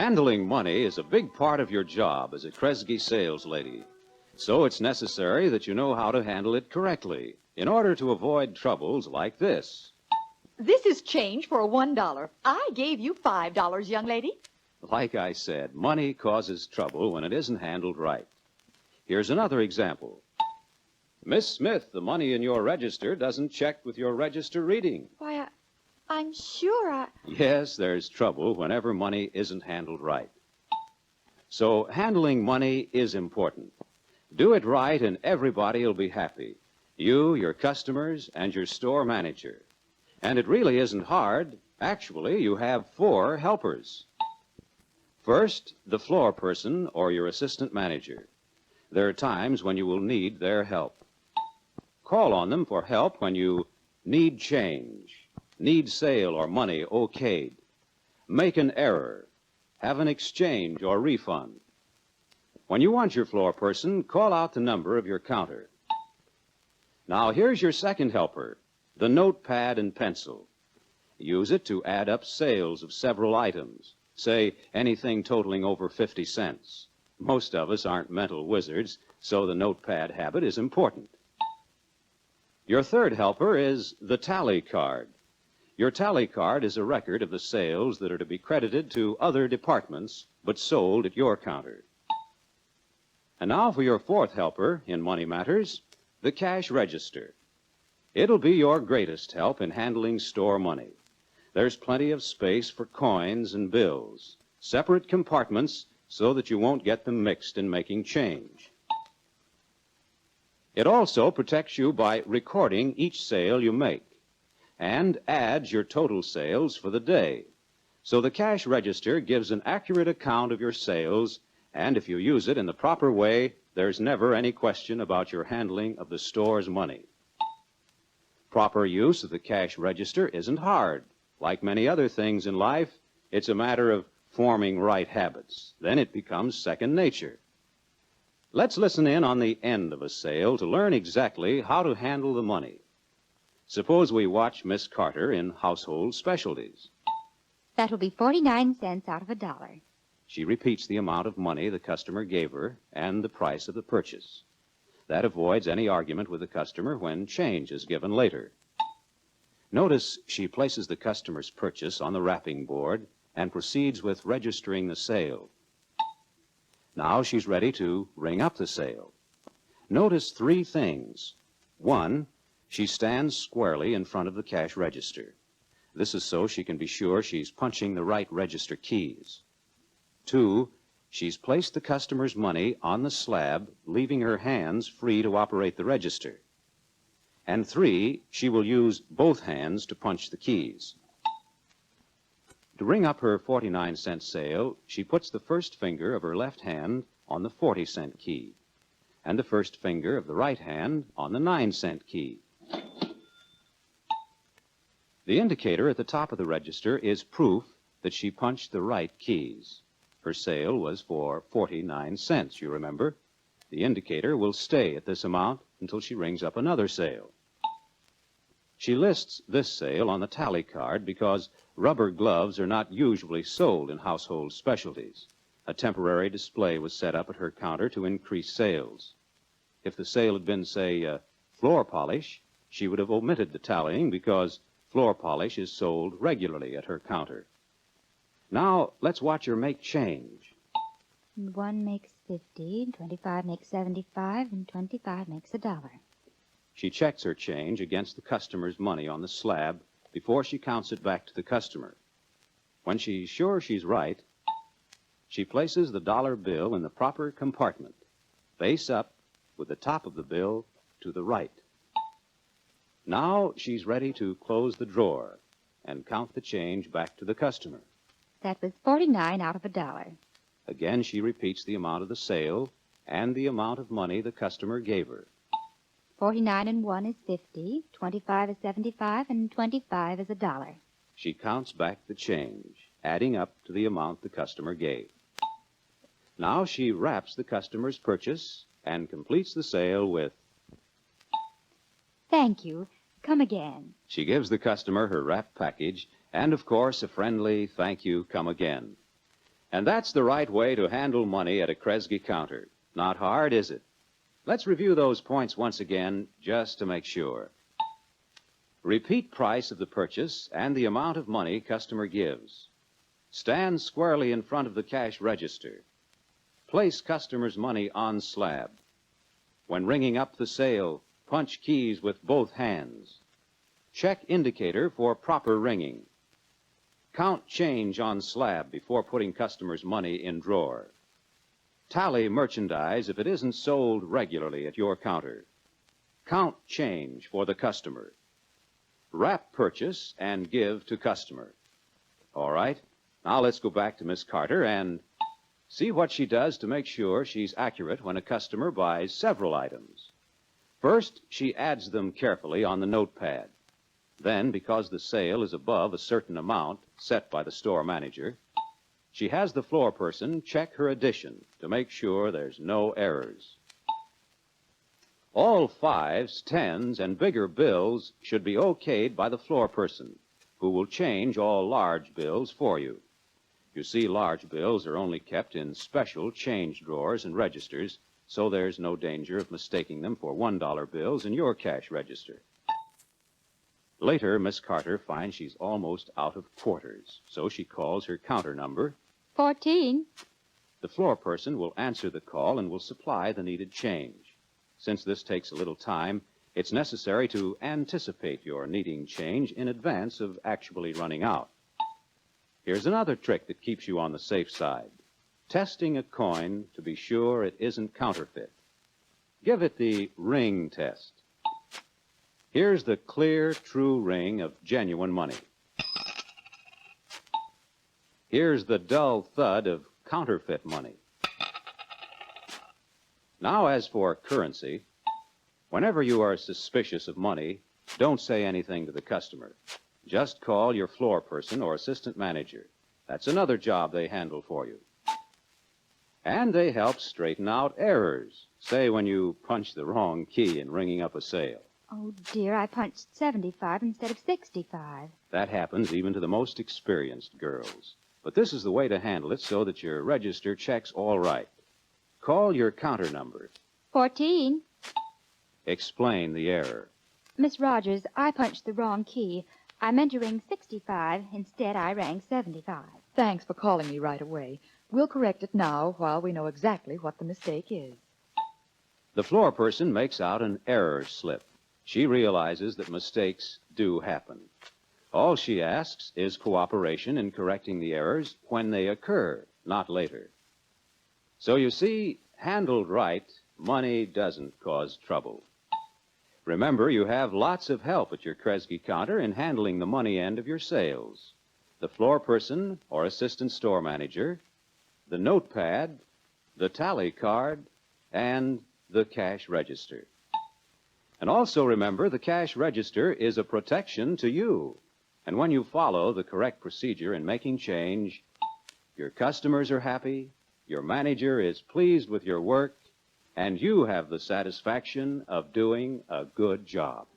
Handling money is a big part of your job as a Kresge sales lady. So it's necessary that you know how to handle it correctly in order to avoid troubles like this. This is change for $1. I gave you $5, young lady. Like I said, money causes trouble when it isn't handled right. Here's another example. Miss Smith, the money in your register doesn't check with your register reading. Why, I'm sure Yes, there's trouble whenever money isn't handled right. So handling money is important. Do it right and everybody will be happy. You, your customers, and your store manager. And it really isn't hard. Actually, you have 4 helpers. First, the floor person or your assistant manager. There are times when you will need their help. Call on them for help when you need change, need sale or money okayed, make an error, have an exchange or refund. When you want your floor person, call out the number of your counter. Now, here's your second helper, the notepad and pencil. Use it to add up sales of several items, say anything totaling over 50 cents. Most of us aren't mental wizards, so the notepad habit is important. Your third helper is the tally card. Your tally card is a record of the sales that are to be credited to other departments but sold at your counter. And now for your fourth helper in money matters, the cash register. It'll be your greatest help in handling store money. There's plenty of space for coins and bills, separate compartments so that you won't get them mixed in making change. It also protects you by recording each sale you make and adds your total sales for the day. So the cash register gives an accurate account of your sales, and if you use it in the proper way, there's never any question about your handling of the store's money. Proper use of the cash register isn't hard. Like many other things in life, it's a matter of forming right habits. Then it becomes second nature. Let's listen in on the end of a sale to learn exactly how to handle the money. Suppose we watch Miss Carter in Household Specialties. That will be 49 cents out of $1. She repeats the amount of money the customer gave her and the price of the purchase. That avoids any argument with the customer when change is given later. Notice she places the customer's purchase on the wrapping board and proceeds with registering the sale. Now she's ready to ring up the sale. Notice 3 things. 1, she stands squarely in front of the cash register. This is so she can be sure she's punching the right register keys. 2, she's placed the customer's money on the slab, leaving her hands free to operate the register. And 3, she will use both hands to punch the keys. To ring up her 49-cent sale, she puts the first finger of her left hand on the 40-cent key and the first finger of the right hand on the 9-cent key. The indicator at the top of the register is proof that she punched the right keys. Her sale was for 49 cents, you remember. The indicator will stay at this amount until she rings up another sale. She lists this sale on the tally card because rubber gloves are not usually sold in Household Specialties. A temporary display was set up at her counter to increase sales. If the sale had been, say, floor polish, she would have omitted the tallying because floor polish is sold regularly at her counter. Now, let's watch her make change. 1 makes 50, 25 makes 75, and 25 makes $1. She checks her change against the customer's money on the slab before she counts it back to the customer. When she's sure she's right, she places the dollar bill in the proper compartment, face up, with the top of the bill to the right. Now she's ready to close the drawer and count the change back to the customer. That was 49 out of $1. Again, she repeats the amount of the sale and the amount of money the customer gave her. 49 and 1 is 50, 25 is 75, and 25 is $1. She counts back the change, adding up to the amount the customer gave. Now she wraps the customer's purchase and completes the sale with, Thank you. Come again. She gives the customer her wrapped package and, of course, a friendly thank you, come again. And that's the right way to handle money at a Kresge counter. Not hard, is it? Let's review those points once again, just to make sure. Repeat price of the purchase and the amount of money customer gives. Stand squarely in front of the cash register. Place customer's money on slab. When ringing up the sale, punch keys with both hands. Check indicator for proper ringing. Count change on slab before putting customer's money in drawer. Tally merchandise if it isn't sold regularly at your counter. Count change for the customer. Wrap purchase and give to customer. All right, now let's go back to Miss Carter and see what she does to make sure she's accurate when a customer buys several items. First, she adds them carefully on the notepad. Then, because the sale is above a certain amount set by the store manager, she has the floor person check her addition to make sure there's no errors. All 5s, 10s, and bigger bills should be okayed by the floor person, who will change all large bills for you. You see, large bills are only kept in special change drawers and registers, so there's no danger of mistaking them for $1 bills in your cash register. Later, Miss Carter finds she's almost out of quarters, so she calls her counter number. 14. The floor person will answer the call and will supply the needed change. Since this takes a little time, it's necessary to anticipate your needing change in advance of actually running out. Here's another trick that keeps you on the safe side. Testing a coin to be sure it isn't counterfeit. Give it the ring test. Here's the clear, true ring of genuine money. Here's the dull thud of counterfeit money. Now, as for currency, whenever you are suspicious of money, don't say anything to the customer. Just call your floor person or assistant manager. That's another job they handle for you. And they help straighten out errors. Say when you punch the wrong key in ringing up a sale. Oh, dear, I punched 75 instead of 65. That happens even to the most experienced girls. But this is the way to handle it so that your register checks all right. Call your counter number. 14. Explain the error. Miss Rogers, I punched the wrong key. I meant to ring 65. Instead, I rang 75. Thanks for calling me right away. We'll correct it now while we know exactly what the mistake is. The floor person makes out an error slip. She realizes that mistakes do happen. All she asks is cooperation in correcting the errors when they occur, not later. So you see, handled right, money doesn't cause trouble. Remember, you have lots of help at your Kresge counter in handling the money end of your sales. The floor person or assistant store manager, the notepad, the tally card, and the cash register. And also remember, the cash register is a protection to you. And when you follow the correct procedure in making change, your customers are happy, your manager is pleased with your work, and you have the satisfaction of doing a good job.